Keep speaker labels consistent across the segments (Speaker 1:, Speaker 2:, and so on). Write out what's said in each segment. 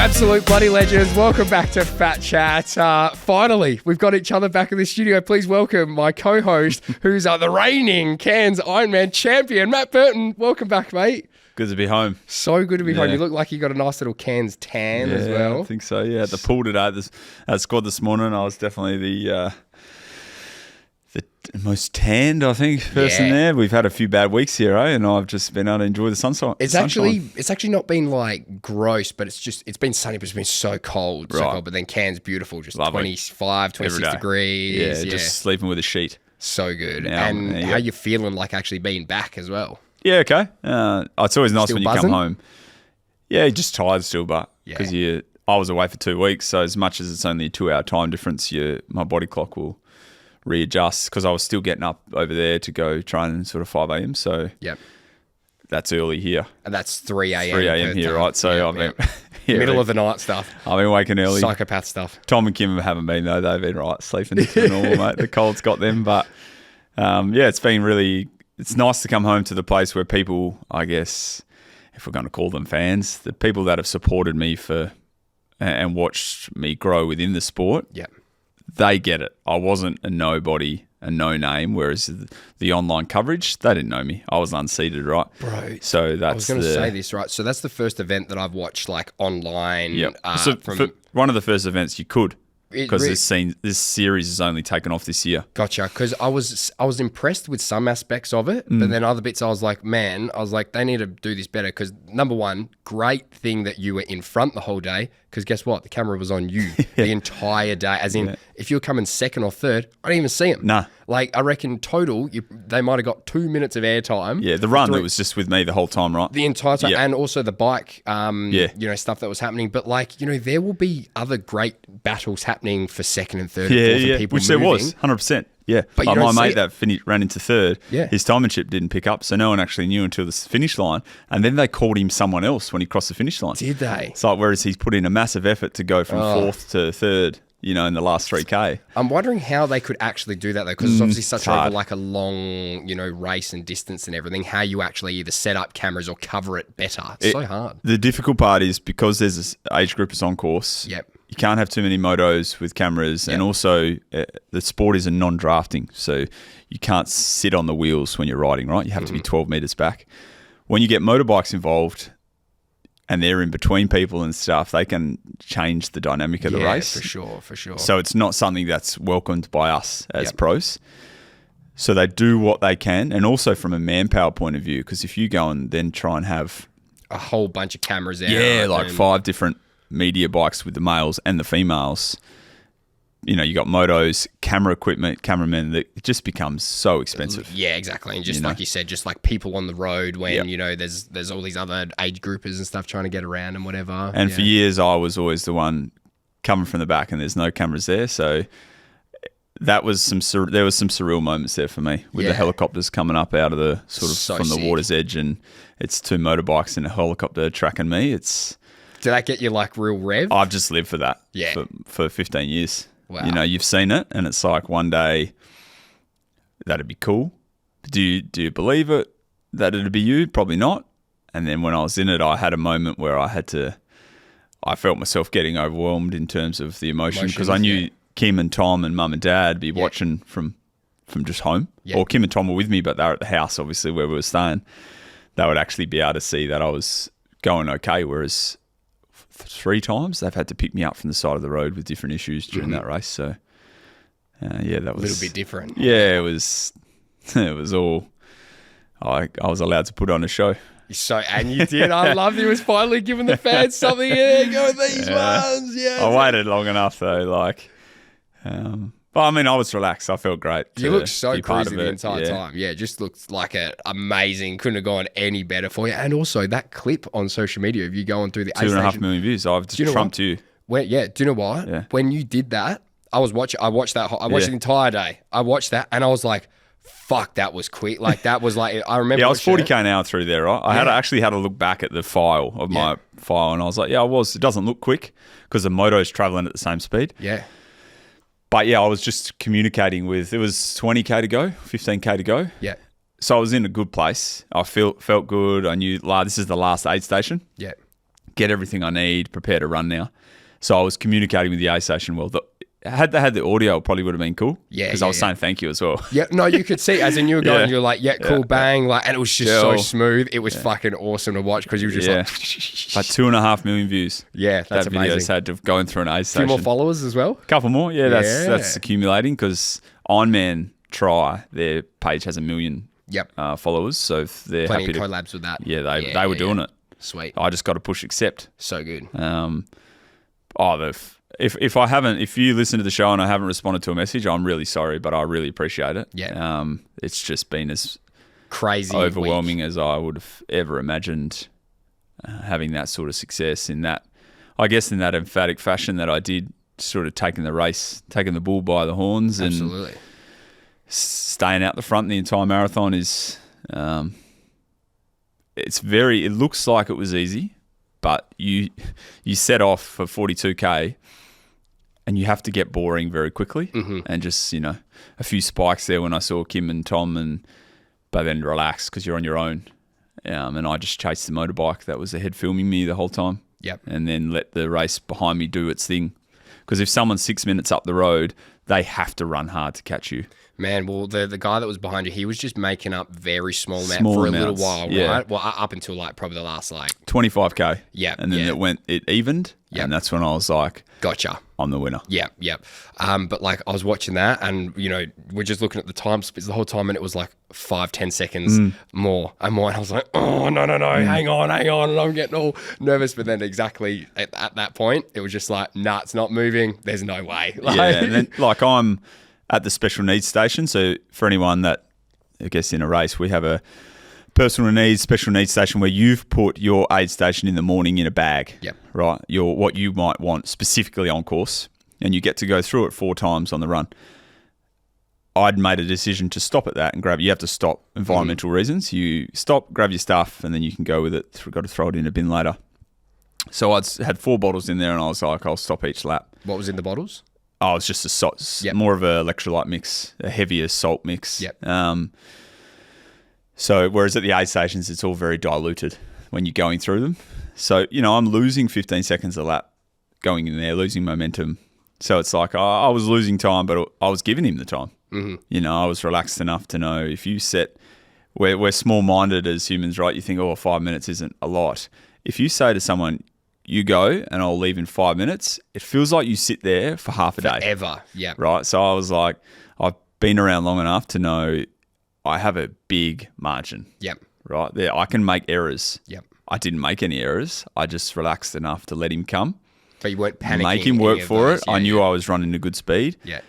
Speaker 1: Absolute bloody legends. Welcome back to FatChat. Finally, we've got each other back in the studio. Please welcome my co-host, who's the reigning Cairns IronMan champion, Matt Burton. Welcome back, mate.
Speaker 2: Good to be home.
Speaker 1: So good to be home. You look like you got a nice little Cairns tan as well.
Speaker 2: I think so, yeah. At the pool today, at squad this morning, I was definitely the most tanned, I think, person there. We've had a few bad weeks here, and I've just been able to enjoy the sunshine.
Speaker 1: It's actually not been like gross, but it's been sunny, but it's been so cold. Right. So cold. But then Cairns beautiful, just lovely. 25, 26 degrees.
Speaker 2: Yeah, just sleeping with a sheet.
Speaker 1: So good. Now, and how you feeling like actually being back as well?
Speaker 2: Yeah, okay. It's always nice when you come home. Yeah, just tired still, but because I was away for 2 weeks, so as much as it's only a 2-hour time difference, my body clock will readjust because I was still getting up over there to go train sort of 5 a.m. So that's early here.
Speaker 1: And that's 3 a.m.
Speaker 2: 3 a.m. here, right? So I've been
Speaker 1: middle of the night stuff.
Speaker 2: I've been waking early.
Speaker 1: Psychopath stuff.
Speaker 2: Tom and Kim haven't been though. They've been right sleeping to normal, mate. The cold's got them, but it's been really. It's nice to come home to the place where people, I guess, if we're going to call them fans, the people that have supported me and watched me grow within the sport. Yeah. They get it. I wasn't a nobody, a no name, whereas the online coverage, they didn't know me. I was unseated, right?
Speaker 1: Bro.
Speaker 2: So that's
Speaker 1: I was going to say this, right? So that's the first event that I've watched like online.
Speaker 2: Yeah. One of the first events you could. Because this series is only taken off this year.
Speaker 1: Gotcha. Because I was impressed with some aspects of it, but then other bits I was like, they need to do this better. Because number one, great thing that you were in front the whole day. Because guess what? The camera was on you the entire day. As in, if you were coming second or third, I didn't even see them. Nah. Like, I reckon total, they might have got 2 minutes of airtime.
Speaker 2: Yeah, the run, it was just with me the whole time, right?
Speaker 1: The entire time. Yep. And also the bike, stuff that was happening. But, there will be other great battles happening for second and third and fourth and people
Speaker 2: which
Speaker 1: moving.
Speaker 2: There was, 100%. Yeah, but my mate that ran into third, his timemanship didn't pick up, so no one actually knew until the finish line. And then they called him someone else when he crossed the finish line.
Speaker 1: Did they?
Speaker 2: It's like, whereas he's put in a massive effort to go from fourth to third, in the last 3K.
Speaker 1: I'm wondering how they could actually do that, though, because it's obviously such a long, race and distance and everything, how you actually either set up cameras or cover it better. It's so hard.
Speaker 2: The difficult part is because there's this age group is on course.
Speaker 1: Yep.
Speaker 2: You can't have too many motos with cameras, and also the sport is a non-drafting, so you can't sit on the wheels when you're riding, right? You have to be 12 metres back. When you get motorbikes involved and they're in between people and stuff, they can change the dynamic of the race.
Speaker 1: For sure.
Speaker 2: So it's not something that's welcomed by us as pros. So they do what they can, and also from a manpower point of view, because if you go and then try and have
Speaker 1: a whole bunch of cameras out.
Speaker 2: Yeah, like 5 different media bikes with the males and the females. You got motos, camera equipment, cameramen, that it just becomes so expensive.
Speaker 1: Yeah, exactly. And just like you said, just like people on the road when, there's all these other age groupers and stuff trying to get around and whatever.
Speaker 2: And for years, I was always the one coming from the back and there's no cameras there. So there was some surreal moments there for me with the helicopters coming up out of the from the water's edge, and it's 2 motorbikes and a helicopter tracking me.
Speaker 1: Did that get you like real rev?
Speaker 2: I've just lived for that for 15 years. Wow. You've seen it, and it's like one day that'd be cool. Do you believe it that it'd be you? Probably not. And then when I was in it, I had a moment where I felt myself getting overwhelmed in terms of the emotion, because I knew Kim and Tom and Mum and Dad be watching from just home. Or Kim and Tom were with me, but they were at the house, obviously, where we were staying. They would actually be able to see that I was going okay, whereas 3 times they've had to pick me up from the side of the road with different issues during that race. So that was
Speaker 1: a little bit different.
Speaker 2: Yeah, it was all I was allowed to put on a show.
Speaker 1: And you did. I loved you was finally giving the fans something. Go these ones. Yeah,
Speaker 2: I waited long enough though. But I mean, I was relaxed. I felt great.
Speaker 1: You looked so crazy the entire time. Yeah, it just looked like amazing. Couldn't have gone any better for you. And also that clip on social media of you going through the
Speaker 2: 2.5 million views. I've just trumped you.
Speaker 1: Do you know what? Yeah. When you did that, I watched the entire day. I watched that and I was like, fuck, that was quick. Like that was like, I remember.
Speaker 2: Yeah, I was 40k an hour through there, right? I actually had a look back at the file of my file, and I was like, I was. It doesn't look quick because the moto's traveling at the same speed. Yeah. But I was just communicating with, it was 20k to go, 15k to go. Yeah. So I was in a good place. I felt good. I knew this is the last aid station. Yeah. get everything I need, prepare to run now. So I was communicating with the aid station well. Had they had the audio, it probably would have been cool.
Speaker 1: Yeah,
Speaker 2: because I was saying thank you as well.
Speaker 1: Yeah, no, you could see as in you were going, you're like, cool, bang, like, and it was just so smooth. It was fucking awesome to watch because you were just like
Speaker 2: 2.5 million views.
Speaker 1: Yeah, that's
Speaker 2: that
Speaker 1: amazing.
Speaker 2: video's had to going through an aid station.
Speaker 1: A few more followers as well.
Speaker 2: A couple more, that's accumulating because IronMan their page has 1 million followers, so if they're
Speaker 1: plenty
Speaker 2: happy
Speaker 1: of collabs with that.
Speaker 2: Yeah, they were doing it.
Speaker 1: Sweet.
Speaker 2: I just got to push accept.
Speaker 1: So good.
Speaker 2: If you listen to the show and I haven't responded to a message, I'm really sorry, but I really appreciate it.
Speaker 1: Yeah.
Speaker 2: It's just been as
Speaker 1: crazy,
Speaker 2: overwhelming as I would have ever imagined. Having that sort of success in that, I guess, in that emphatic fashion that I did, sort of taking the bull by the horns,
Speaker 1: absolutely,
Speaker 2: and staying out the front the entire marathon is. It looks like it was easy, but you set off for 42K and you have to get boring very quickly, and just, a few spikes there when I saw Kim and Tom, but then relax because you're on your own. And I just chased the motorbike that was ahead filming me the whole time.
Speaker 1: Yep.
Speaker 2: And then let the race behind me do its thing. Because if someone's 6 minutes up the road, they have to run hard to catch you.
Speaker 1: Man, well, the guy that was behind you, he was just making up very small amounts for a little while, right? Well, up until probably the last
Speaker 2: 25K.
Speaker 1: Yeah.
Speaker 2: And then it evened.
Speaker 1: Yep.
Speaker 2: And that's when I was like,
Speaker 1: gotcha,
Speaker 2: I'm the winner.
Speaker 1: Yep. But I was watching that, and we're just looking at the time splits the whole time, and it was 5-10 seconds more and more, and I was like, oh no, hang on, and I'm getting all nervous. But then exactly at that point, it was just like, nah, it's not moving. There's no way.
Speaker 2: And then I'm at the special needs station. So for anyone that, I guess, in a race, we have a personal needs, special needs station where you've put your aid station in the morning in a bag.
Speaker 1: Yep.
Speaker 2: Right. What you might want specifically on course, and you get to go through it 4 times on the run. I'd made a decision to stop at that and grab. You have to stop environmental reasons. You stop, grab your stuff, and then you can go with it. We've got to throw it in a bin later. So I'd had 4 bottles in there, and I was like, I'll stop each lap.
Speaker 1: What was in the bottles?
Speaker 2: Oh, it's just more of a electrolyte mix, a heavier salt mix.
Speaker 1: Yep.
Speaker 2: So whereas at the aid stations, it's all very diluted when you're going through them. So, I'm losing 15 seconds a lap going in there, losing momentum. So it's like I was losing time, but I was giving him the time. Mm-hmm. I was relaxed enough to know if you set, we're small-minded as humans, right? You think, 5 minutes isn't a lot. If you say to someone, you go and I'll leave in 5 minutes, it feels like you sit there for half a day.
Speaker 1: Forever, yeah.
Speaker 2: Right? So I was like, I've been around long enough to know I have a big margin.
Speaker 1: Yep.
Speaker 2: Right? There, I can make errors.
Speaker 1: Yep.
Speaker 2: I didn't make any errors. I just relaxed enough to let him come.
Speaker 1: But you weren't panicking.
Speaker 2: Make him work for it. I knew I was running a good speed.
Speaker 1: Yeah.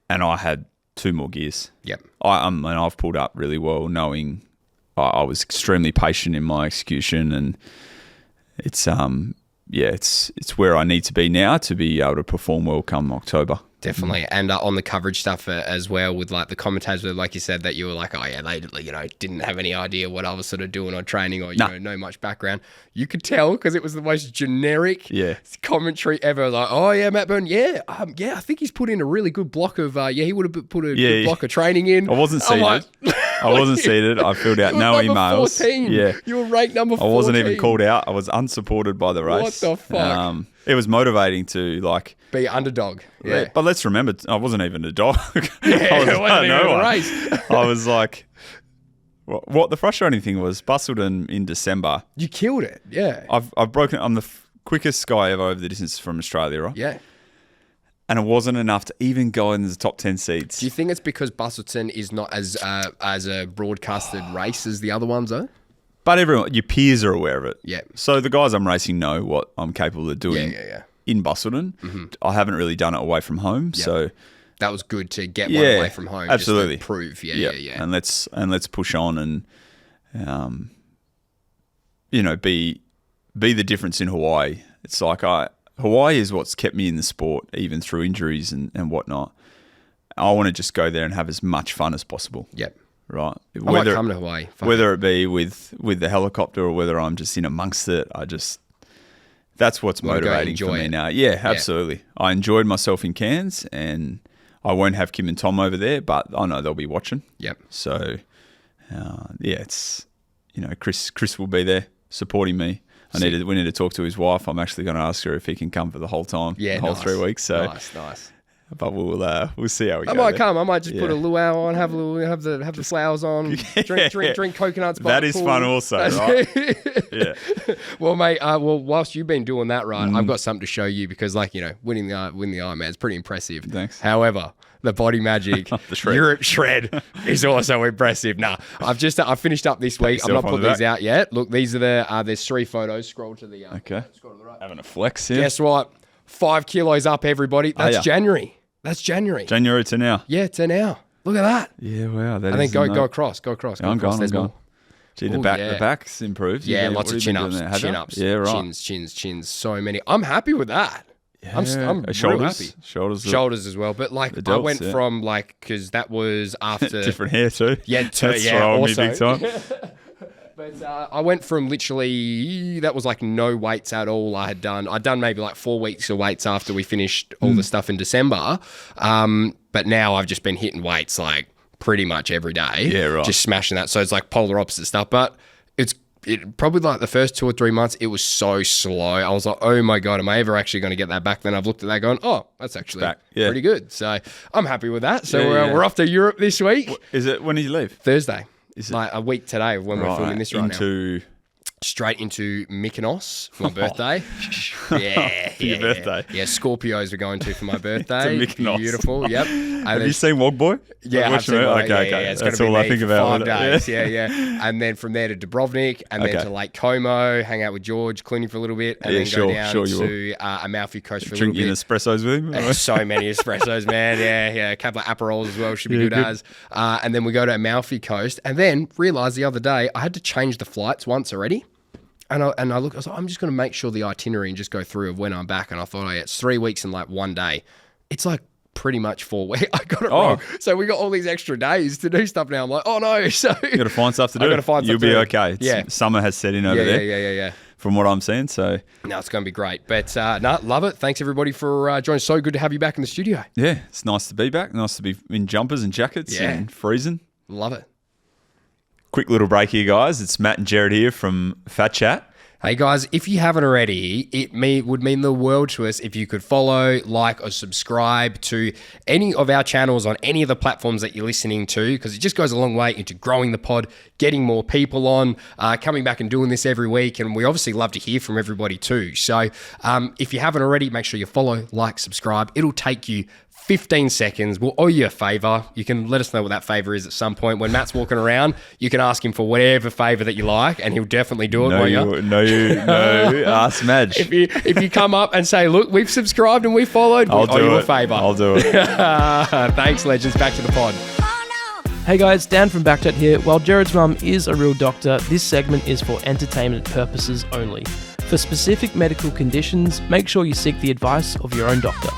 Speaker 2: And I had 2 more gears.
Speaker 1: Yep.
Speaker 2: And I've pulled up really well, knowing I was extremely patient in my execution, and it's it's where I need to be now to be able to perform well come October.
Speaker 1: Definitely. And on the coverage stuff as well, with the commentators, like you said, that you were like, oh yeah, they didn't have any idea what I was sort of doing or training or no much background. You could tell because it was the most generic commentary ever. Like, oh yeah, Matt Burton, I think he's put in a really good block of he would have put a good block of training in.
Speaker 2: I wasn't seated. I wasn't seated. I filled out no emails.
Speaker 1: 14. Yeah, you were ranked number 14.
Speaker 2: I wasn't even called out. I was unsupported by the race.
Speaker 1: What the fuck?
Speaker 2: It was motivating to
Speaker 1: be underdog. Yeah.
Speaker 2: But let's remember, I wasn't even a dog.
Speaker 1: It wasn't even a race.
Speaker 2: I was like, what the frustrating thing was, Busselton in December.
Speaker 1: You killed it. Yeah.
Speaker 2: I've broken. I'm the quickest guy ever over the distance from Australia, right?
Speaker 1: Yeah.
Speaker 2: And it wasn't enough to even go in the top 10 seeds.
Speaker 1: Do you think it's because Busselton is not as a broadcasted race as the other ones are?
Speaker 2: But everyone, your peers are aware of it.
Speaker 1: Yeah.
Speaker 2: So the guys I'm racing know what I'm capable of doing.
Speaker 1: Yeah.
Speaker 2: In Busselton. Mm-hmm. I haven't really done it away from home, so
Speaker 1: that was good to get one away from home.
Speaker 2: Absolutely,
Speaker 1: just to prove. Yeah.
Speaker 2: And let's push on and be the difference in Hawaii. It's like Hawaii is what's kept me in the sport, even through injuries and whatnot. I want to just go there and have as much fun as possible.
Speaker 1: Yep.
Speaker 2: Right.
Speaker 1: I might come to Hawaii.
Speaker 2: Whether it be with the helicopter or whether I'm just in amongst it, that's what's motivating for me now. Yeah, absolutely. Yeah. I enjoyed myself in Cairns, and I won't have Kim and Tom over there, but I know they'll be watching.
Speaker 1: Yep.
Speaker 2: So, it's Chris will be there supporting me. We need to talk to his wife. I'm actually going to ask her if he can come for the whole time, the whole 3 weeks. So
Speaker 1: nice.
Speaker 2: But we'll see how we go.
Speaker 1: I might come. I might just put a luau on, have the flowers on, drink coconuts.
Speaker 2: That is fun, also, right? Yeah.
Speaker 1: Well, mate. Whilst you've been doing that, right, I've got something to show you because, winning the IronMan is pretty impressive.
Speaker 2: Thanks.
Speaker 1: However, the Body Magic Europe shred is also impressive. I've finished up this week. I'm not putting these out yet. Look, these are there's 3 photos. Scroll to the scroll to the right.
Speaker 2: Having a flex here.
Speaker 1: Guess what? 5 kilos up, everybody. That's January. That's January.
Speaker 2: January to now.
Speaker 1: Yeah, to now. Look at that.
Speaker 2: Yeah, wow.
Speaker 1: And then go across.
Speaker 2: I'm going. Gee, the back's improved.
Speaker 1: Yeah, lots of chin-ups.
Speaker 2: Yeah, right.
Speaker 1: Chins. So many. I'm happy with that.
Speaker 2: Yeah.
Speaker 1: I'm real happy. Shoulders as well. But delts, I went from because that was after
Speaker 2: different hair too.
Speaker 1: Yeah,
Speaker 2: that's throwing me big time.
Speaker 1: But I went from literally, that was no weights at all I'd done maybe 4 weeks of weights after we finished all the stuff in December. But now I've just been hitting weights pretty much every day.
Speaker 2: Yeah, right.
Speaker 1: Just smashing that. So it's polar opposite stuff. But it probably the first 2 or 3 months, it was so slow. I was like, oh my God, am I ever actually going to get that back? Then I've looked at that going, oh, that's actually pretty good. So I'm happy with that. So we're off to Europe this week.
Speaker 2: Is it, when did you leave?
Speaker 1: Thursday. Is it a week today when we're filming this right now? Straight into Mykonos for my birthday.
Speaker 2: For your birthday?
Speaker 1: Yeah, Scorpios we're going to for my birthday.
Speaker 2: To Mykonos.
Speaker 1: Beautiful, yep.
Speaker 2: Have you seen Wogboy?
Speaker 1: Yeah, I've seen Wogboy. Okay. It's
Speaker 2: That's all I think about.
Speaker 1: 5 days, yeah. And then from there to Dubrovnik, and then to Lake Como, hang out with George Clooney for a little bit, and then go down to Amalfi Coast for a little bit.
Speaker 2: Drinking espressos with him?
Speaker 1: So many espressos, man. Yeah. A couple of Aperols as well, should be good as. And then we go to Amalfi Coast, and then realised the other day I had to change the flights once already. And I look, I was like, I'm just going to make sure the itinerary and just go through of when I'm back. And I thought, it's 3 weeks in 1 day. It's pretty much 4 weeks. I got it wrong. So we got all these extra days to do stuff now. I'm like, oh no. So
Speaker 2: you got to find stuff to do. You'll be okay. Summer has set in over there.
Speaker 1: Yeah.
Speaker 2: From what I'm seeing, so
Speaker 1: no, it's going to be great. But love it. Thanks everybody for joining. So good to have you back in the studio.
Speaker 2: Yeah, it's nice to be back. Nice to be in jumpers and jackets and freezing.
Speaker 1: Love it.
Speaker 2: Quick little break here, guys. It's Matt and Gerard here from FatChat.
Speaker 1: Hey guys, if you haven't already, it would mean the world to us if you could follow, like, or subscribe to any of our channels on any of the platforms that you're listening to, because it just goes a long way into growing the pod, getting more people on, coming back and doing this every week. And we obviously love to hear from everybody too. So if you haven't already, make sure you follow, like, subscribe. It'll take you 15 seconds. We'll owe you a favour. You can let us know what that favour is at some point. When Matt's walking around, you can ask him for whatever favour that you like, and he'll definitely do it.
Speaker 2: No, ask Madge.
Speaker 1: If you come up and say, look, we've subscribed and we've followed, we'll owe you a favour.
Speaker 2: I'll do it.
Speaker 1: Thanks, legends. Back to the pod.
Speaker 3: Hey guys, Dan from BackChat here. While Gerard's mum is a real doctor, this segment is for entertainment purposes only. For specific medical conditions, make sure you seek the advice of your own doctor.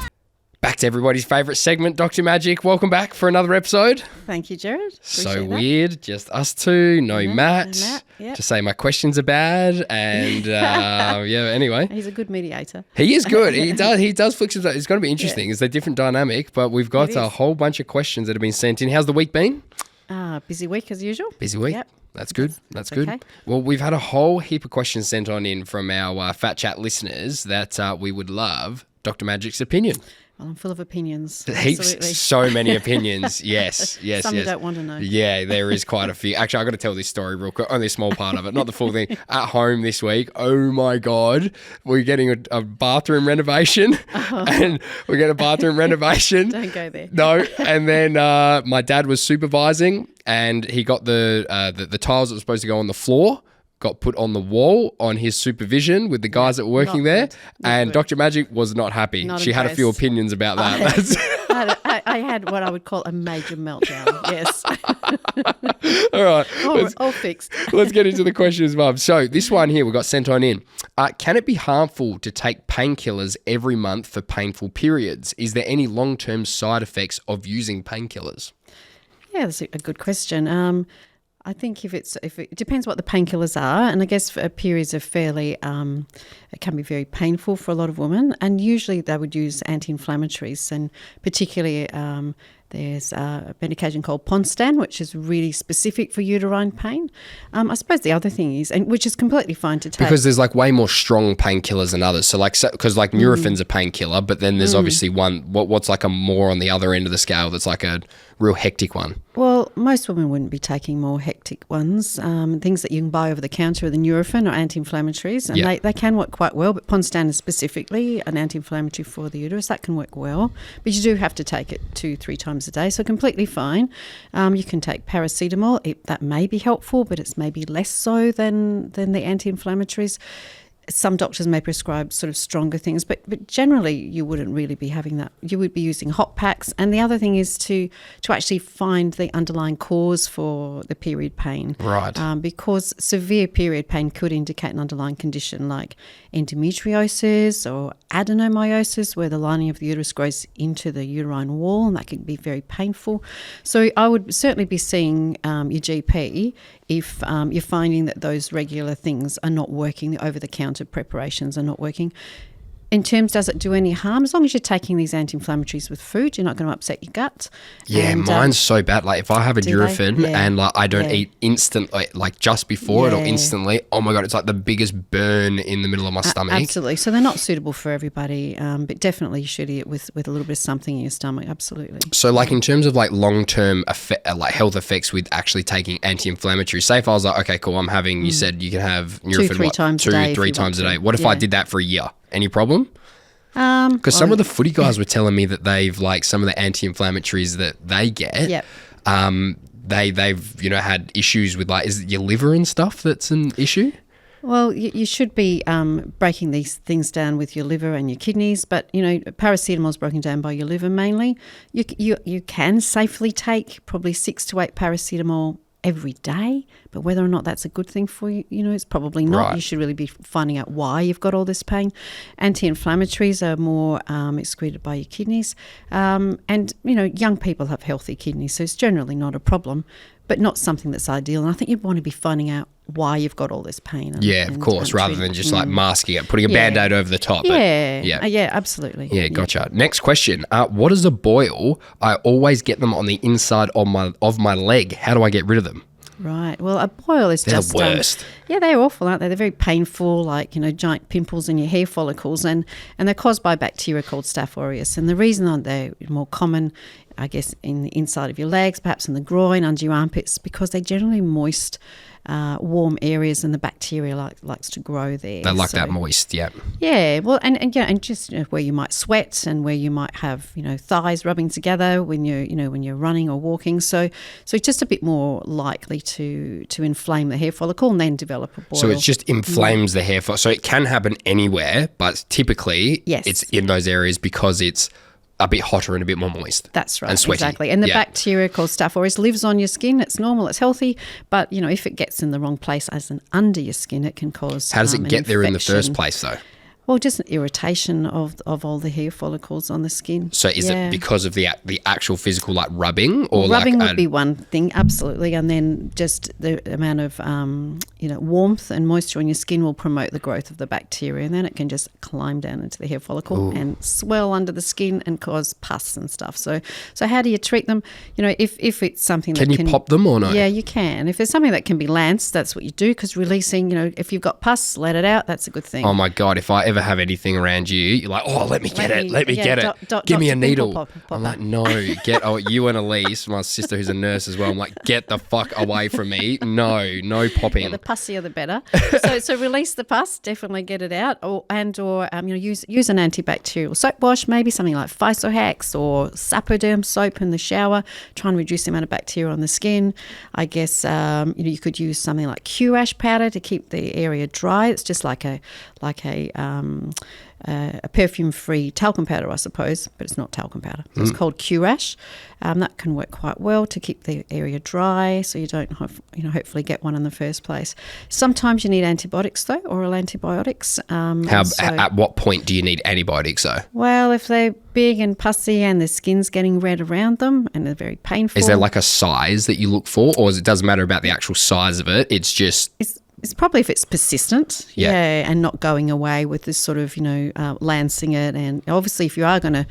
Speaker 1: Back to everybody's favourite segment, Dr Majic. Welcome back for another episode.
Speaker 4: Thank you, Gerard.
Speaker 1: So weird, just us two, no Matt. Yep. To say my questions are bad, and anyway.
Speaker 4: He's a good mediator.
Speaker 1: He is good. He does flick some. It's going to be interesting. It's a different dynamic, but we've got a whole bunch of questions that have been sent in. How's the week been?
Speaker 4: Busy week as usual.
Speaker 1: Busy week. Yep. That's good. That's good.
Speaker 4: Okay.
Speaker 1: Well, we've had a whole heap of questions sent in from our FatChat listeners that we would love Dr Majic's opinion.
Speaker 4: Well, I'm full of opinions.
Speaker 1: Heaps, so many opinions. Yes.
Speaker 4: Some you don't want to know.
Speaker 1: Yeah, there is quite a few. Actually, I've got to tell this story real quick. Only a small part of it, not the full thing. At home this week, oh my God, we're getting a bathroom renovation. And we get a bathroom renovation.
Speaker 4: Don't go there.
Speaker 1: No. And then my dad was supervising, and he got the tiles that were supposed to go on the floor got put on the wall on his supervision with the guys that were working there. And Dr Majic was not happy. She had a few opinions about that.
Speaker 4: I had what I would call a major meltdown. Yes.
Speaker 1: All right.
Speaker 4: All fixed.
Speaker 1: Let's get into the questions, Mum. So this one here we got sent in. Can it be harmful to take painkillers every month for painful periods? Is there any long-term side effects of using painkillers?
Speaker 4: Yeah, that's a good question. I think if it depends what the painkillers are, and I guess for periods of fairly, it can be very painful for a lot of women, and usually they would use anti-inflammatories, and particularly There's a medication called Ponstan, which is really specific for uterine pain. I suppose the other thing is, and which is completely fine to take.
Speaker 1: Because there's like way more strong painkillers than others. So like, because like Nurofen's a painkiller, but then there's obviously one, what's like a more on the other end of the scale that's like a real hectic one.
Speaker 4: Well, most women wouldn't be taking more hectic ones. Things that you can buy over the counter are the Nurofen or anti-inflammatories, and they can work quite well, but Ponstan is specifically an anti-inflammatory for the uterus. That can work well, but you do have to take it 2-3 times a day, so completely fine. You can take paracetamol. That may be helpful, but it's maybe less so than the anti-inflammatories. Some doctors may prescribe sort of stronger things, but generally you wouldn't really be having that. You would be using hot packs. And the other thing is to actually find the underlying cause for the period pain.
Speaker 1: Right.
Speaker 4: Because severe period pain could indicate an underlying condition like endometriosis or adenomyosis, where the lining of the uterus grows into the uterine wall, and that can be very painful. So I would certainly be seeing your GP if you're finding that those regular things are not working, the over-the-counter preparations are not working. In terms, does it do any harm? As long as you're taking these anti-inflammatories with food, you're not going to upset your gut.
Speaker 1: Yeah, and, mine's so bad. Like if I have a Nurofen and like I don't eat instantly, like just before it or instantly, oh my God, it's like the biggest burn in the middle of my stomach.
Speaker 4: Absolutely. So they're not suitable for everybody, but definitely you should eat with a little bit of something in your stomach. Absolutely.
Speaker 1: So like in terms of like long-term like health effects with actually taking anti-inflammatories, say if I was like, okay, cool, I'm having, you said you can have Nurofen
Speaker 4: 2-3 times a day.
Speaker 1: 2-3 times a day. What if I did that for a year? Any problem? Because some of the footy guys were telling me that they've like some of the anti-inflammatories that they get, they've had issues with like, is it your liver and stuff that's an issue?
Speaker 4: Well, you should be breaking these things down with your liver and your kidneys, but paracetamol is broken down by your liver mainly. You can safely take probably 6 to 8 paracetamol every day, but whether or not that's a good thing for you, it's probably not. Right. You should really be finding out why you've got all this pain. Anti-inflammatories are more excreted by your kidneys, and young people have healthy kidneys, so it's generally not a problem, but not something that's ideal. And I think you'd want to be finding out why you've got all this pain.
Speaker 1: Of course, rather than just like masking it, putting a Band-Aid over the top.
Speaker 4: Absolutely.
Speaker 1: Yeah, gotcha. Next question. What is a boil? I always get them on the inside of my leg. How do I get rid of them?
Speaker 4: Right. Well, a boil is
Speaker 1: they're
Speaker 4: just...
Speaker 1: the worst.
Speaker 4: They're awful, aren't they? They're very painful, like, giant pimples in your hair follicles, and they're caused by a bacteria called Staph aureus. And the reason they're more common, I guess, in the inside of your legs, perhaps in the groin, under your armpits, because they're generally moist, warm areas, and the bacteria likes to grow there.
Speaker 1: They like that moist, yeah.
Speaker 4: Yeah, well, and just where you might sweat and where you might have thighs rubbing together when you're running or walking. So it's just a bit more likely to inflame the hair follicle and then develop a boil.
Speaker 1: So it just inflames the hair follicle. So it can happen anywhere, but typically it's in those areas because it's a bit hotter and a bit more moist.
Speaker 4: That's right.
Speaker 1: And sweaty.
Speaker 4: Exactly. And the bacteria called Staph aureus lives on your skin. It's normal. It's healthy. But, if it gets in the wrong place as an under your skin, it can cause
Speaker 1: How does it get there in the first place, though?
Speaker 4: Well, just an irritation of all the hair follicles on the skin.
Speaker 1: So is it because of the actual physical, like rubbing? Or
Speaker 4: rubbing would be one thing, absolutely. And then just the amount of, warmth and moisture on your skin will promote the growth of the bacteria. And then it can just climb down into the hair follicle and swell under the skin and cause pus and stuff. So how do you treat them? If it's something that
Speaker 1: can you pop them or no?
Speaker 4: Yeah, you can. If there's something that can be lanced, that's what you do, because releasing, if you've got pus, let it out. That's a good thing.
Speaker 1: Oh, my God. If I ever have anything around you, you're like, let me get it. Give me a needle.
Speaker 4: Pop.
Speaker 1: I'm like, no, you and Elise, my sister who's a nurse as well. I'm like, get the fuck away from me. No popping.
Speaker 4: Yeah, the pussier the better. so release the pus, definitely get it out, or use an antibacterial soap wash, maybe something like Physohax or Sapoderm soap in the shower. Try and reduce the amount of bacteria on the skin. I guess you could use something like Q-Ash powder to keep the area dry. It's just like a perfume-free talcum powder, I suppose, but it's not talcum powder. So it's called Q-Ash. That can work quite well to keep the area dry, so you don't hopefully get one in the first place. Sometimes you need antibiotics, though, oral antibiotics.
Speaker 1: At what point do you need antibiotics, though?
Speaker 4: Well, if they're big and pussy and the skin's getting red around them and they're very painful.
Speaker 1: Is there like a size that you look for, or it doesn't matter about the actual size of it? It's just...
Speaker 4: It's probably if it's persistent, and not going away with this sort of, lancing it. And obviously if you are going to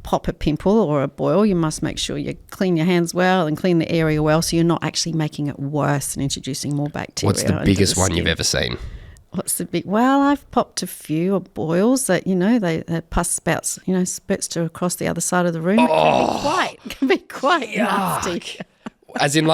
Speaker 4: pop a pimple or a boil, you must make sure you clean your hands well and clean the area well, so you're not actually making it worse and introducing more bacteria.
Speaker 1: What's the biggest one you've ever seen?
Speaker 4: What's the big? Well, I've popped a few boils that, they pus spouts, spurts to across the other side of the room. It can be quite nasty.
Speaker 1: As in,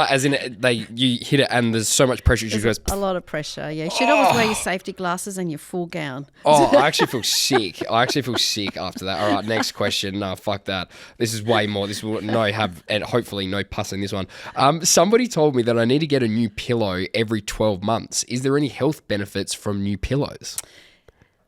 Speaker 1: you hit it and there's so much pressure. It just goes.
Speaker 4: A lot of pressure. Yeah, you should always wear your safety glasses and your full gown.
Speaker 1: I actually feel sick. After that. All right, next question. No, fuck that. This is way more. This will have and hopefully no pus in this one. Somebody told me that I need to get a new pillow every 12 months. Is there any health benefits from new pillows?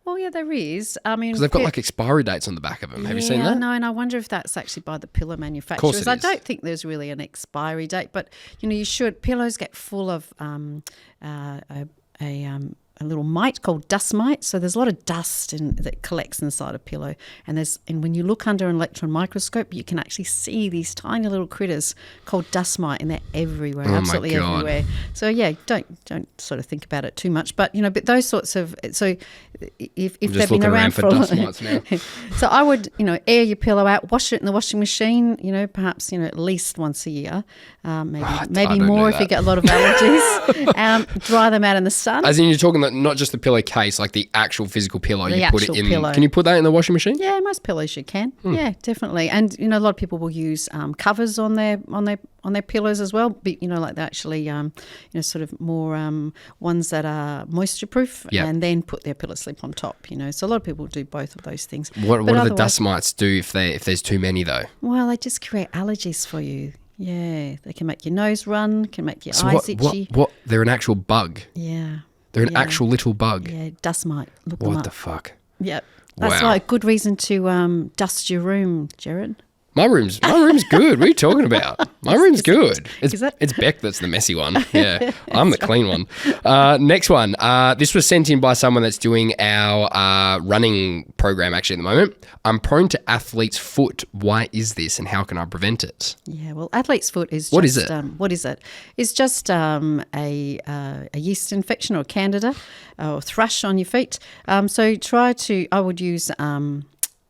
Speaker 4: Well, yeah, there is. I mean,
Speaker 1: because they've got like expiry dates on the back of them. Have you seen that?
Speaker 4: No, and I wonder if that's actually by the pillow manufacturers.
Speaker 1: Of course it is.
Speaker 4: I don't think there's really an expiry date, but you should. Pillows get full of a little mite called dust mite. So there's a lot of dust that collects inside a pillow, and when you look under an electron microscope, you can actually see these tiny little critters called dust mite, and they're everywhere, absolutely everywhere. So yeah, don't sort of think about it too much, but but those sorts of if they've been around for
Speaker 1: dust mites now.
Speaker 4: So I would air your pillow out, wash it in the washing machine, perhaps at least once a year, maybe more if you get a lot of allergies. Dry them out in the sun.
Speaker 1: As in, you're talking about not just the pillowcase, like the actual physical pillow.
Speaker 4: You put it in. Pillow.
Speaker 1: Can you put that in the washing machine?
Speaker 4: Yeah, most pillows you can. Yeah, definitely. And a lot of people will use covers on their pillows as well. But, like they actually sort of more ones that are moisture proof, and then put their pillow slip on top. So a lot of people do both of those things.
Speaker 1: What do the dust mites do if there's too many though?
Speaker 4: Well, they just create allergies for you. Yeah, they can make your nose run, can make your eyes itchy.
Speaker 1: What? They're an actual bug.
Speaker 4: Yeah.
Speaker 1: They're an actual little bug.
Speaker 4: Yeah, dust mite. Look them up.
Speaker 1: What the fuck?
Speaker 4: Yep. That's why a good reason to dust your room, Gerard.
Speaker 1: My room's good. What are you talking about? My room's good.
Speaker 4: Is it?
Speaker 1: It's Beck that's the messy one. Yeah, I'm the clean one. Next one. This was sent in by someone that's doing our running program actually at the moment. I'm prone to athlete's foot. Why is this and how can I prevent it?
Speaker 4: Yeah, well, athlete's foot is just...
Speaker 1: What is it?
Speaker 4: What is it? It's just a yeast infection or candida or thrush on your feet. So I would use...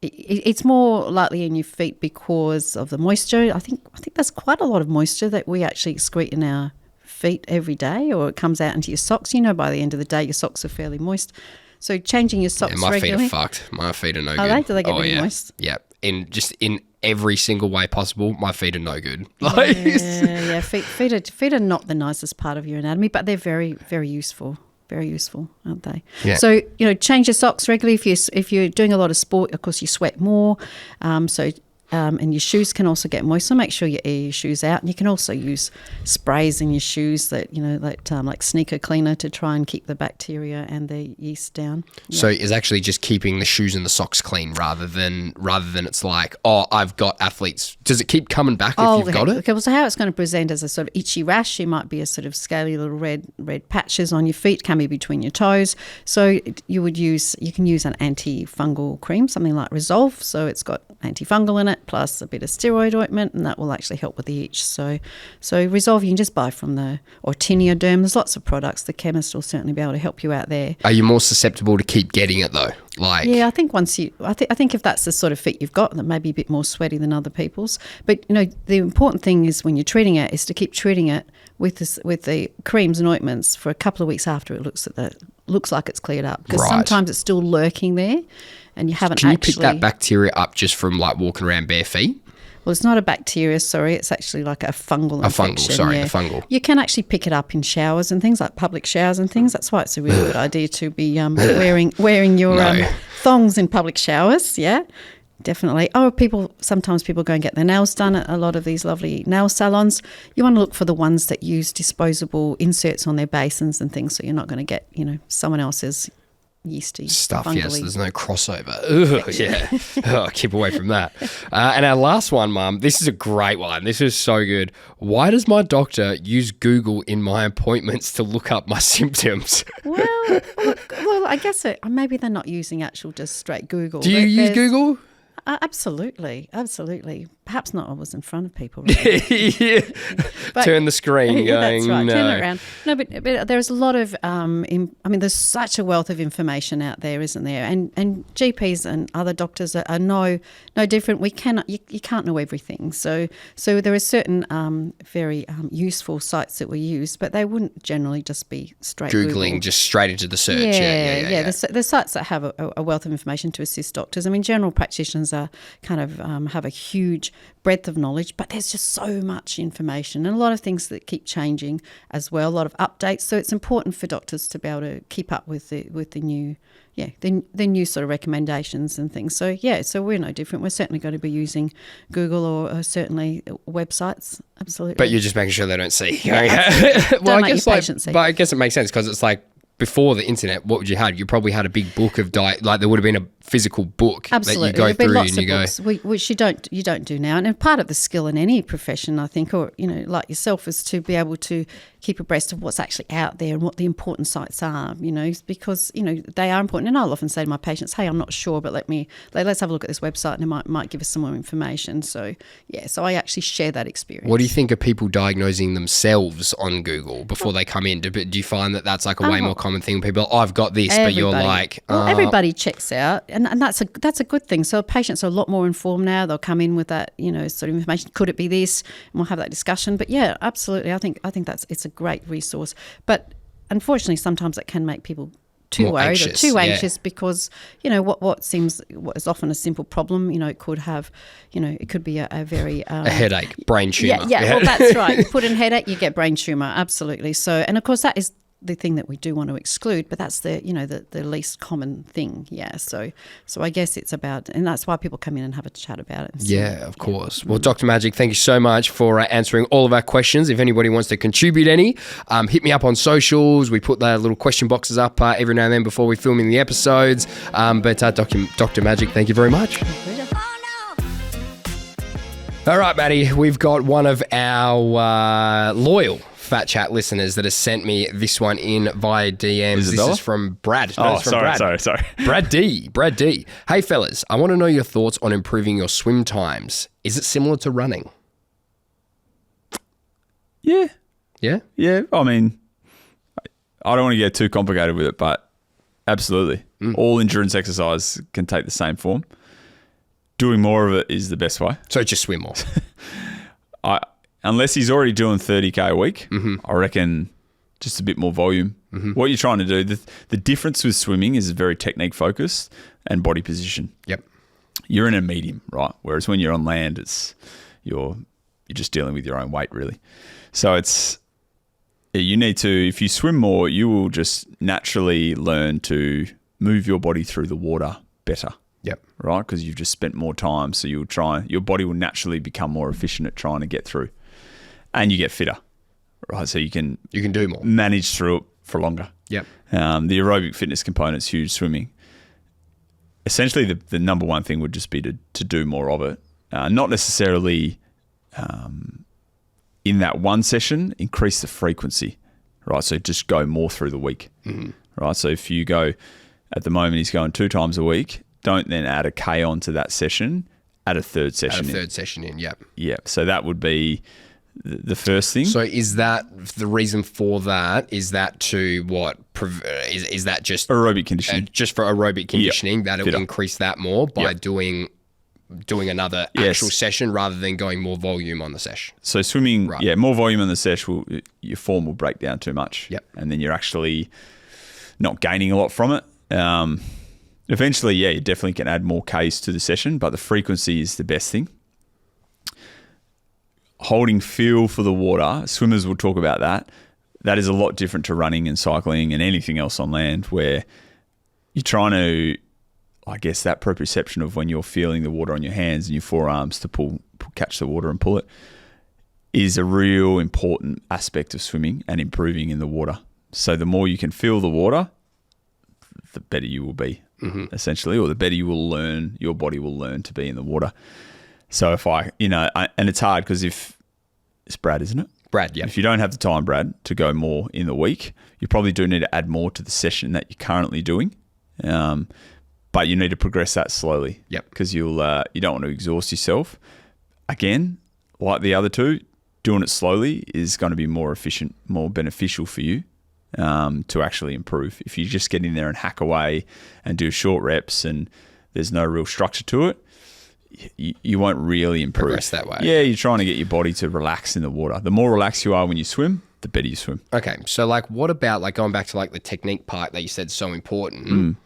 Speaker 4: It's more likely in your feet because of the moisture. I think there's quite a lot of moisture that we actually excrete in our feet every day, or it comes out into your socks. By the end of the day, your socks are fairly moist. So changing your socks regularly.
Speaker 1: My feet are fucked. My feet are no good.
Speaker 4: Are they? Do they get really moist?
Speaker 1: Yeah. In every single way possible, my feet are no good.
Speaker 4: Yeah. Feet are not the nicest part of your anatomy, but they're very, very useful. Very useful, aren't they?
Speaker 1: Yeah.
Speaker 4: So, change your socks regularly. If you're doing a lot of sport, of course, you sweat more. And your shoes can also get moist, so make sure you air your shoes out. And you can also use sprays in your shoes that like sneaker cleaner to try and keep the bacteria and the yeast down. Yeah.
Speaker 1: So it's actually just keeping the shoes and the socks clean rather than it's like, I've got athletes. Does it keep coming back if you've got it?
Speaker 4: Okay, well, so how it's going to present as a sort of itchy rash, it might be a sort of scaly little red patches on your feet, can be between your toes. So you can use an antifungal cream, something like Resolve. So it's got antifungal in it, plus a bit of steroid ointment, and that will actually help with the itch. So Resolve you can just buy from or Tinioderm. There's lots of products. The chemist will certainly be able to help you out there.
Speaker 1: Are you more susceptible to keep getting it though?
Speaker 4: Yeah, I think I think if that's the sort of feet you've got, that may be a bit more sweaty than other people's. But the important thing is when you're treating it is to keep treating it with the creams and ointments for a couple of weeks after it looks like it's cleared up, because sometimes it's still lurking there. And you haven't
Speaker 1: Can you pick that bacteria up just from like walking around bare feet?
Speaker 4: Well, it's not a bacteria, sorry. It's actually like a fungal infection.
Speaker 1: A fungal.
Speaker 4: You can actually pick it up in showers and things, like public showers and things. That's why it's a really good idea to be wearing your thongs in public showers, yeah? Definitely. Sometimes people go and get their nails done at a lot of these lovely nail salons. You want to look for the ones that use disposable inserts on their basins and things, so you're not going to get, someone else's yeasty
Speaker 1: stuff.
Speaker 4: Fungally.
Speaker 1: Yes, there's no crossover. Ugh, yeah. Keep away from that. And our last one, Mum, this is a great one. This is so good. Why does my doctor use Google in my appointments to look up my symptoms?
Speaker 4: Well, I guess maybe they're not using actual just straight Google.
Speaker 1: Do you use Google?
Speaker 4: Absolutely. perhaps not always in front of people. Really.
Speaker 1: Yeah. Turn the screen.
Speaker 4: Yeah,
Speaker 1: going,
Speaker 4: that's right.
Speaker 1: no.
Speaker 4: Turn it around. No, but there's a lot of. There's such a wealth of information out there, isn't there? And GPs and other doctors are no different. We cannot. You can't know everything. So there are certain very useful sites that we use, but they wouldn't generally just be straight
Speaker 1: Googling,
Speaker 4: Google.
Speaker 1: just straight into the search.
Speaker 4: Yeah. There's sites that have a wealth of information to assist doctors. I mean, general practitioners are kind of have a huge breadth of knowledge, but there's just so much information and a lot of things that keep changing as well. A lot of updates. So it's important for doctors to be able to keep up with the new. Yeah, the new sort of recommendations and things. So, so we're no different. We're certainly going to be using Google or certainly websites. Absolutely.
Speaker 1: But you're just making sure they don't see.
Speaker 4: Well,
Speaker 1: I guess it makes sense because it's like before the internet, what would you have? You probably had a big book of diet. Like there would have been a physical book
Speaker 4: Absolutely.
Speaker 1: that you go
Speaker 4: There'd be
Speaker 1: through
Speaker 4: lots
Speaker 1: and
Speaker 4: of
Speaker 1: you go.
Speaker 4: books, which you don't do now. And part of the skill in any profession, I think, or like yourself, is to be able to keep abreast of what's actually out there and what the important sites are. Because they are important. And I'll often say to my patients, "Hey, I'm not sure, but let's have a look at this website, and it might give us some more information." So so I actually share that experience.
Speaker 1: What do you think of people diagnosing themselves on Google before they come in? Do you find that that's like a way more common thing? People, I've got this, but you're like,
Speaker 4: everybody checks out, and that's a good thing. So patients are a lot more informed now. They'll come in with that sort of information. Could it be this? And we'll have that discussion. But yeah, absolutely. I think it's a great resource. But unfortunately, sometimes it can make people too
Speaker 1: more
Speaker 4: worried
Speaker 1: anxious,
Speaker 4: or too anxious because what is often a simple problem. It could have, it could be a very
Speaker 1: a headache, brain tumor.
Speaker 4: Yeah. Well, that's right. You put in headache, you get brain tumor. Absolutely. So, and of course, that is the thing that we do want to exclude, but that's the least common thing. Yeah. So I guess it's about, and that's why people come in and have a chat about it.
Speaker 1: Yeah, of course. Well, Dr. Majic, thank you so much for answering all of our questions. If anybody wants to contribute any, hit me up on socials. We put the little question boxes up every now and then before we film in the episodes. But Dr. Majic, thank you very much. All right, Maddie, we've got one of our loyal FatChat listeners that has sent me this one in via DMs.
Speaker 2: Isabella?
Speaker 1: This is from Brad.
Speaker 2: Sorry.
Speaker 1: Brad D. Hey, fellas, I want to know your thoughts on improving your swim times. Is it similar to running?
Speaker 2: Yeah.
Speaker 1: Yeah?
Speaker 2: Yeah. I mean, I don't want to get too complicated with it, but absolutely. All endurance exercise can take the same form. Doing more of it is the best way.
Speaker 1: So just swim more.
Speaker 2: Unless he's already doing 30K a week, I reckon just a bit more volume. What you're trying to do, the difference with swimming is very technique focused and body position.
Speaker 1: Yep.
Speaker 2: You're in a medium, right? Whereas when you're on land, you're just dealing with your own weight, really. So you need to, if you swim more, you will just naturally learn to move your body through the water better.
Speaker 1: Yep.
Speaker 2: Right? Because you've just spent more time. So your body will naturally become more efficient at trying to get through. And you get fitter, right? So you can
Speaker 1: do more,
Speaker 2: manage through it for longer.
Speaker 1: Yep.
Speaker 2: The aerobic fitness component is huge. Swimming. Essentially, the number one thing would just be to do more of it. Not necessarily in that one session. Increase the frequency, right? So just go more through the week, right? So if you go, at the moment he's going 2 times a week. Don't then add a K onto that session. Add a third session in. Yep. Yep. So that would be the first thing.
Speaker 1: So is that the reason for that? Is that to what? Is that just
Speaker 2: aerobic conditioning?
Speaker 1: Just for aerobic conditioning, that it will
Speaker 2: Fitter.
Speaker 1: increase that more by doing another actual session rather than going more volume on the session.
Speaker 2: So swimming, more volume on the session, your form will break down too much.
Speaker 1: Yep.
Speaker 2: And then you're actually not gaining a lot from it. Eventually, you definitely can add more Ks to the session, but the frequency is the best thing. Holding feel for the water, swimmers will talk about that. That is a lot different to running and cycling and anything else on land, where you're trying to, I guess, that proprioception of when you're feeling the water on your hands and your forearms to catch the water and pull it is a real important aspect of swimming and improving in the water. So the more you can feel the water, the better you will be, essentially, or the better you will learn, your body will learn to be in the water. So if and it's hard because if it's Brad, isn't it?
Speaker 1: Brad, yeah.
Speaker 2: If you don't have the time, Brad, to go more in the week, you probably do need to add more to the session that you're currently doing. But you need to progress that slowly.
Speaker 1: Yep.
Speaker 2: Because you don't want to exhaust yourself. again, like the other two, doing it slowly is going to be more efficient, more beneficial for you to actually improve. If you just get in there and hack away and do short reps and there's no real structure to it, you won't really improve.
Speaker 1: Progress that way.
Speaker 2: Yeah, you're trying to get your body to relax in the water. The more relaxed you are when you swim, the better you swim.
Speaker 1: Okay, so like what about like going back to like the technique part that you said is so important?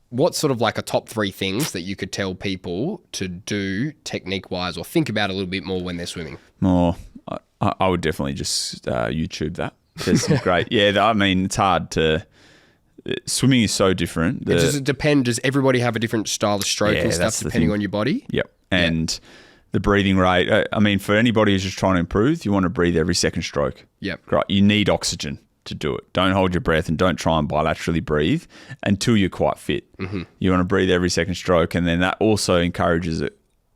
Speaker 1: What's sort of like a top 3 things that you could tell people to do technique-wise or think about a little bit more when they're swimming?
Speaker 2: I would definitely just YouTube that. There's some great... Yeah, I mean, it's hard to... Swimming is so different.
Speaker 1: Does it depend? Does everybody have a different style of stroke and stuff depending on your body?
Speaker 2: Yep. And the breathing rate, I mean, for anybody who's just trying to improve, you want to breathe every second stroke.
Speaker 1: Yep.
Speaker 2: Right. You need oxygen to do it. Don't hold your breath and don't try and bilaterally breathe until you're quite fit. Mm-hmm. You want to breathe every second stroke, and then that also encourages a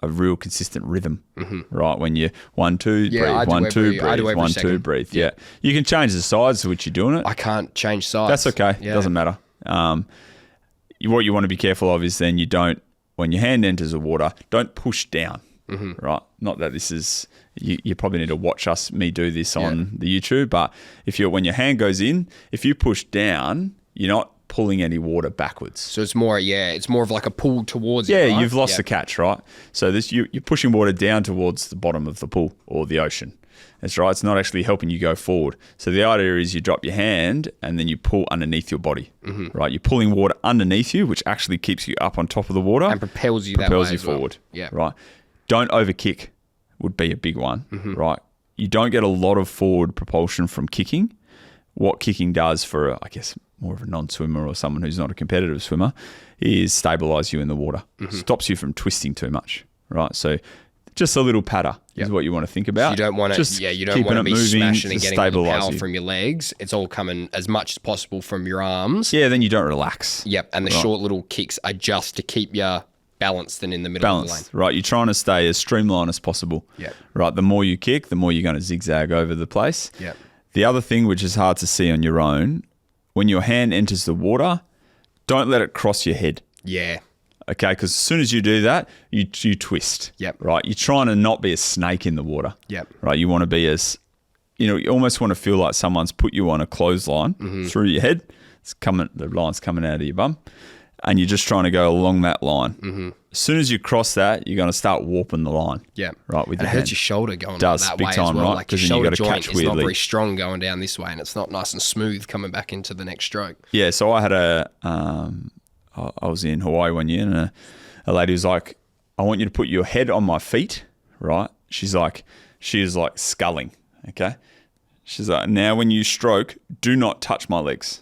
Speaker 2: real consistent rhythm, right? When you 1, 2, breathe, 1, 2, breathe, 1, 2, breathe. Yeah. You can change the sides to which you're doing it.
Speaker 1: I can't change sides.
Speaker 2: That's okay. It doesn't matter. What you want to be careful of is then you don't, when your hand enters the water, don't push down, right? Not that this is, you probably need to watch me do this on the YouTube, but when your hand goes in, if you push down, you're not pulling any water backwards.
Speaker 1: So it's more, it's more of like a pull towards
Speaker 2: it,
Speaker 1: right?
Speaker 2: You've lost the catch, right? So you're pushing water down towards the bottom of the pool or the ocean. That's right. It's not actually helping you go forward. So the idea is you drop your hand and then you pull underneath your body, right? You're pulling water underneath you, which actually keeps you up on top of the water.
Speaker 1: And propels you
Speaker 2: forward.
Speaker 1: Yeah.
Speaker 2: Right. Don't overkick would be a big one, right? You don't get a lot of forward propulsion from kicking. What kicking does for, I guess, more of a non-swimmer or someone who's not a competitive swimmer is stabilize you in the water. Stops you from twisting too much, right? So just a little patter is what you want to think about.
Speaker 1: So you don't want to, you don't want to be smashing and getting all the power from your legs. It's all coming as much as possible from your arms.
Speaker 2: Yeah, then you don't relax.
Speaker 1: Yep, and the short little kicks are just to keep you balanced and in the middle of the lane.
Speaker 2: Right, you're trying to stay as streamlined as possible.
Speaker 1: Yep.
Speaker 2: Right, the more you kick, the more you're going to zigzag over the place.
Speaker 1: Yep.
Speaker 2: The other thing, which is hard to see on your own, when your hand enters the water, don't let it cross your head.
Speaker 1: Yeah.
Speaker 2: Okay, because as soon as you do that, you twist.
Speaker 1: Yep.
Speaker 2: Right, you're trying to not be a snake in the water.
Speaker 1: Yep.
Speaker 2: Right, you want to be you almost want to feel like someone's put you on a clothesline through your head. The line's coming out of your bum, and you're just trying to go along that line. As soon as you cross that, you're going to start warping the line.
Speaker 1: Yeah.
Speaker 2: Right, with
Speaker 1: it hurts your shoulder going that
Speaker 2: big
Speaker 1: way
Speaker 2: time,
Speaker 1: as well.
Speaker 2: right?
Speaker 1: Like your shoulder joint is not very strong going down this way, and it's not nice and smooth coming back into the next stroke.
Speaker 2: Yeah, so I had I was in Hawaii one year, and a lady was like, I want you to put your head on my feet, right? She is like sculling, okay? She's like, now when you stroke, do not touch my legs.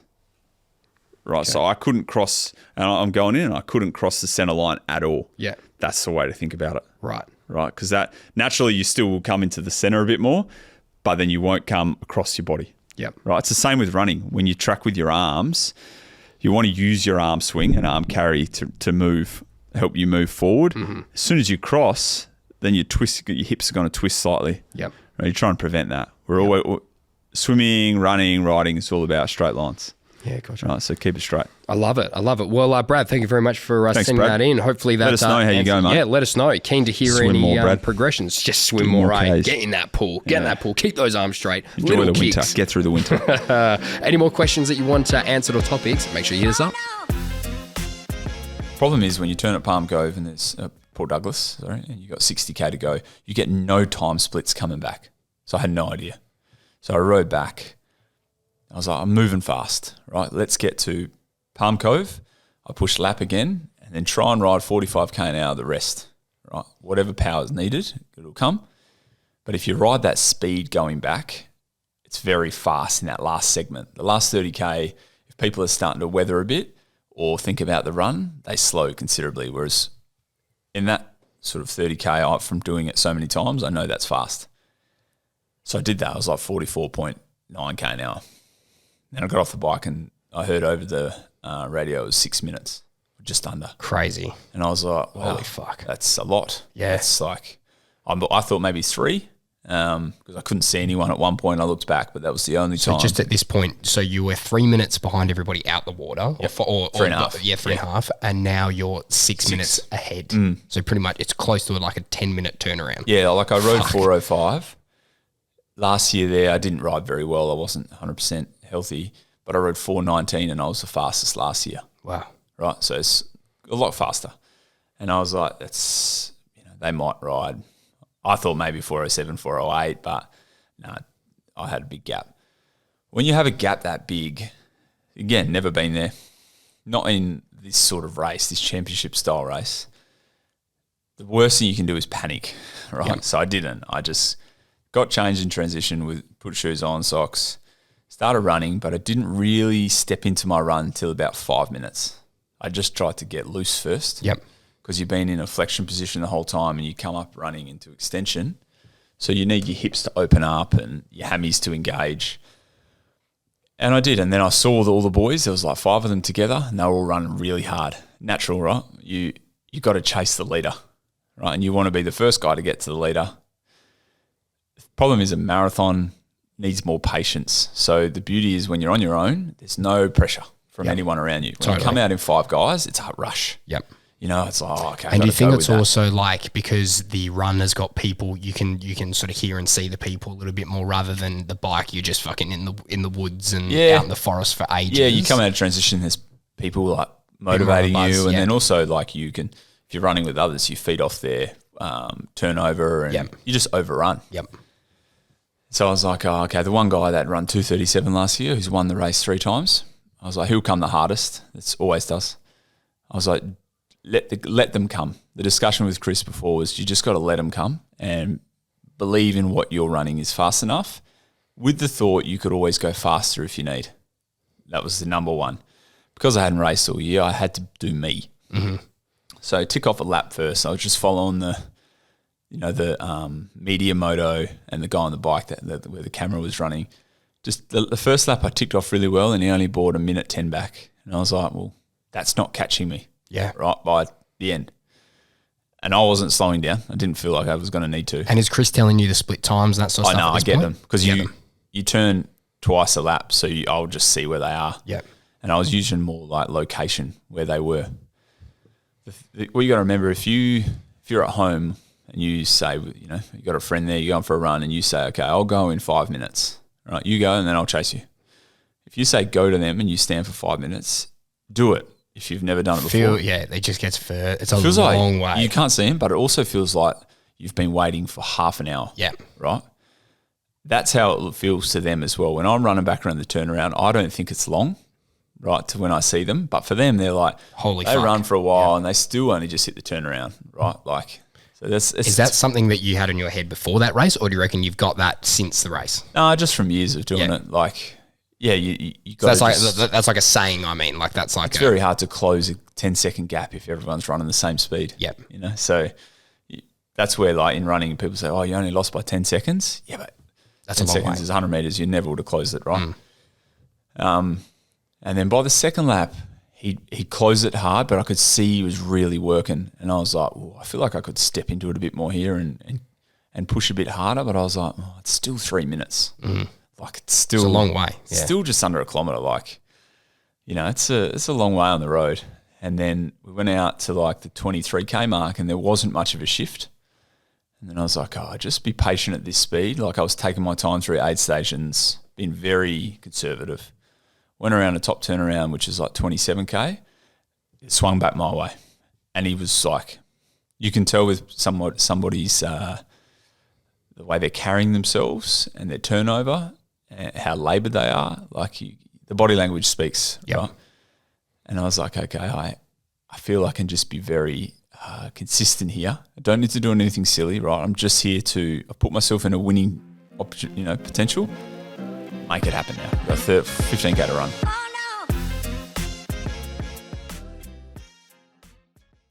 Speaker 2: Right, okay. So I couldn't cross, and I'm going in, and I couldn't cross the center line at all.
Speaker 1: Yeah.
Speaker 2: That's the way to think about it.
Speaker 1: Right.
Speaker 2: Right, because that naturally you still will come into the center a bit more, but then you won't come across your body.
Speaker 1: Yep.
Speaker 2: Right, it's the same with running. When you track with your arms, you want to use your arm swing and arm carry to move, help you move forward. As soon as you cross, then your hips are going to twist slightly.
Speaker 1: Yep.
Speaker 2: Right, you try and prevent that. We're always swimming, running, riding. It's all about straight lines.
Speaker 1: Yeah, gotcha.
Speaker 2: Right, so keep it straight.
Speaker 1: I love it. Well, Brad, thank you very much for sending that in. Hopefully that
Speaker 2: let us know how you go, mate.
Speaker 1: Yeah, let us know. Keen to hear
Speaker 2: swim
Speaker 1: any
Speaker 2: more,
Speaker 1: progressions. Just swim more, right? Get in that pool. Get in that pool. Keep those arms straight.
Speaker 2: Enjoy the winter. Get through the winter.
Speaker 1: Any more questions that you want answered or topics, make sure you hit us up.
Speaker 2: Problem is when you turn at Palm Cove and there's Port Douglas, and you got 60k to go, you get no time splits coming back. So I had no idea. So I rode back. I was like, I'm moving fast, right? Let's get to Palm Cove. I push lap again and then try and ride 45k an hour the rest, right? Whatever power is needed, it'll come. But if you ride that speed going back, it's very fast in that last segment. The last 30k, if people are starting to weather a bit or think about the run, they slow considerably. Whereas in that sort of 30k, from doing it so many times, I know that's fast. So I did that. I was like 44.9k an hour. Then I got off the bike and I heard over the radio it was 6 minutes, just under.
Speaker 1: Crazy.
Speaker 2: And I was like, wow,
Speaker 1: holy fuck.
Speaker 2: That's a lot.
Speaker 1: Yeah.
Speaker 2: It's like, I thought maybe 3. because I couldn't see anyone at one point. I looked back, but that was the only time.
Speaker 1: So just at this point, so you were 3 minutes behind everybody out the water,
Speaker 2: Yep.
Speaker 1: or
Speaker 2: 3.5.
Speaker 1: Yeah, 3.5, and now you're 6 minutes ahead. So pretty much it's close to like a 10-minute turnaround.
Speaker 2: Yeah, like I rode 4:05. Last year there, I didn't ride very well. I wasn't 100% healthy, but I rode 4:19 and I was the fastest last year.
Speaker 1: Wow.
Speaker 2: Right, so it's a lot faster. And I was like, that's, they might ride. I thought maybe 4:07, 4:08, but no, I had a big gap. When you have a gap that big, again, never been there, not in this sort of race, this championship style race, the worst thing you can do is panic, right? Yep. So I didn't. I just got changed in transition, put shoes on, socks, started running, but I didn't really step into my run until about 5 minutes. I just tried to get loose first.
Speaker 1: Yep.
Speaker 2: Because you've been in a flexion position the whole time and you come up running into extension. So you need your hips to open up and your hammies to engage. And I did. And then I saw all the boys. There was like 5 of them together and they were all running really hard. Natural, right? You got to chase the leader, right? And you want to be the first guy to get to the leader. The problem is a marathon needs more patience. So the beauty is when you're on your own, there's no pressure from anyone around you. When you come out in 5 guys, it's a rush.
Speaker 1: Yep.
Speaker 2: It's like, oh, okay.
Speaker 1: And do you think it's also like because the run has got people, you can sort of hear and see the people a little bit more rather than the bike. You're just fucking in the woods and out in the forest for ages.
Speaker 2: Yeah, you come out of transition. There's people like motivating you, and then also like you can, if you're running with others, you feed off their turnover, and you just overrun.
Speaker 1: Yep.
Speaker 2: So I was like, oh, okay. The one guy that ran 2:37 last year, who's won the race 3 times, I was like, he'll come the hardest. It always does. I was like, let them come. The discussion with Chris before was you just got to let them come and believe in what you're running is fast enough with the thought you could always go faster if you need. That was the number one. Because I hadn't raced all year, I had to do me. Mm-hmm. So tick off a lap first. I was just following the media moto and the guy on the bike where the camera was running. Just the first lap I ticked off really well and he only brought a minute 10 back. And I was like, well, that's not catching me.
Speaker 1: Yeah.
Speaker 2: Right by the end. And I wasn't slowing down. I didn't feel like I was going to need to.
Speaker 1: And is Chris telling you the split times and that sort of stuff?
Speaker 2: I know, I get them. Because you turn twice a lap, so I'll just see where they are.
Speaker 1: Yeah.
Speaker 2: And I was using more like location where they were. What you got to remember, if you're at home and you say, you got a friend there, you're going for a run and you say, okay, I'll go in 5 minutes. Right, you go and then I'll chase you. If you say go to them and you stand for 5 minutes, do it. If you've never done it before.
Speaker 1: It just gets further. It's a long way.
Speaker 2: You can't see him, but it also feels like you've been waiting for half an hour.
Speaker 1: Yeah.
Speaker 2: Right? That's how it feels to them as well. When I'm running back around the turnaround, I don't think it's long, right, to when I see them. But for them, they're like, they run for a while and they still only just hit the turnaround, right? Like, so is
Speaker 1: that something that you had in your head before that race, or do you reckon you've got that since the race?
Speaker 2: No, just from years of doing it. Like, yeah, you got
Speaker 1: so that's like a saying. I mean, like that's like
Speaker 2: it's very hard to close a 10-second gap if everyone's running the same speed.
Speaker 1: Yep.
Speaker 2: So that's where like in running, people say, "Oh, you only lost by 10 seconds." Yeah, but
Speaker 1: that's
Speaker 2: 10
Speaker 1: a long
Speaker 2: seconds
Speaker 1: way.
Speaker 2: is 100 meters. You never would have closed it, right? And then by the second lap, he closed it hard, but I could see he was really working, and I was like, I feel like I could step into it a bit more here and push a bit harder, but I was like, it's still 3 minutes. Like it's
Speaker 1: a long way. Yeah.
Speaker 2: Still just under a kilometre. Like, it's a long way on the road. And then we went out to like the 23K mark and there wasn't much of a shift. And then I was like, just be patient at this speed. Like I was taking my time through aid stations, being very conservative. Went around a top turnaround, which is like 27K. It swung back my way. And he was like, you can tell with somebody's the way they're carrying themselves and their turnover, and how laboured they are, like the body language speaks, right? And I was like, okay, I feel I can just be very consistent here. I don't need to do anything silly, right? I'm just here I've put myself in a winning potential. Make it happen now. I've got 15K to run.